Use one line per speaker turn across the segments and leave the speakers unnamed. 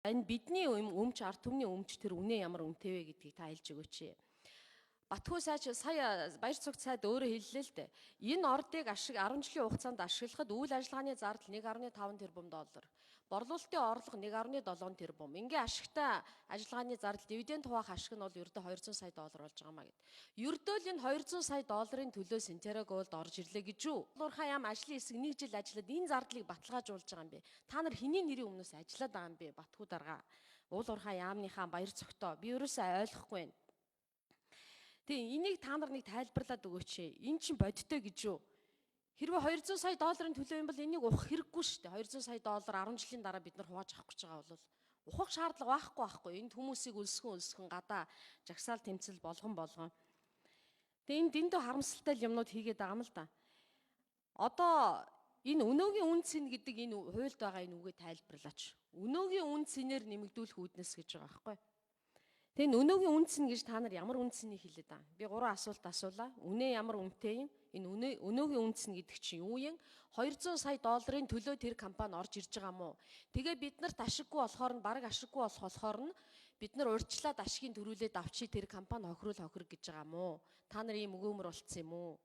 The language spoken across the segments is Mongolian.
Энэ бидний өмч ард түмний өмч тэр үнэ ямар үнэтэй вэ гэдгийг та хэлж өгөөч. Батхүү сайд сая баяр цогц сайд өөрөө хэллээ л дээ. Энэ ордыг 10 жилийн хугацаанд ашиглахад үйл ажиллагааны зардал 1.5 тэрбум доллар. Борлуулалтын орлого 1.7 тэрбум. Ингээ ашигтай ажиллагааны зардал дивиденд хуваах ашиг нь бол ердөө 200 сая доллар болж байгаа маа гэд. Ердөө л энэ 200 сая долларын төлөө Синтера Голд орж ирлээ гэж үү? Уурхай яам ажлын хэсэг 1 жил ажиллаад энэ зардлыг баталгаажуулж байгаа юм бэ? Та нар хэний нэрийн өмнөөс ажиллаад байгаа юм бэ? Батхүү дарга. Уурхай яамныхаа баяр цогтоо би ерөөсөө ойлгохгүй байна. Тэгээ энийг та нар нэг тайлбарлаад өгөөч. Эн чинь бодтой гэж юу? Хэрвээ 200 сая долларын төлөө юм бол энийг ухах хэрэггүй шүү дээ. 200 сая доллар 10 жилийн дараа бид нар хувааж авах гэж байгаа бол ухах шаардлага байхгүй. Энд хүмүүсийг өлсгөн гадаа жагсаал тэмцэл болгон. Тэгээ энэ дэндүү харамсалтай юмнууд хийгээд байгаа юм л да. Одоо энэ өнөөгийн үн цэн гэдэг энэ хуульд байгаа энэ үгээ тайлбарлаач. Өнөөгийн үн цэнээр нэмэгдүүлэх үүднэс гэж байгаа байхгүй. Тэгээ өнөөгийн үн цэн гэж та нар ямар үн цэнийг хэлээд байгаа? Би 3 асуулт асуулаа. Үнэ ямар үнэтэй юм? Энэ өнөөгийн үн цэн гэдэг чинь юу юм? 200 сая долларын төлөө тэр компани орж ирж байгаа мó. Тэгээ бид нарт ашиггүй болохоор нь бараг ашиггүй болохоор нь бид нар урьдчилаад ашигын төрүүлээд авчи тэр компани хохирол гэж байгаа мó. Та нар ийм өгөөмөр болцсон юм уу?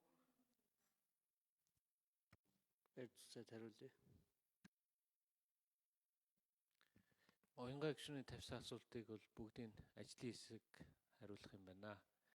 Эрдцэд хариулъя. Оюнгаа гишүүний тавьсан асуултыг бол бүгдийг ажлын хэсэг хариулах юм байна.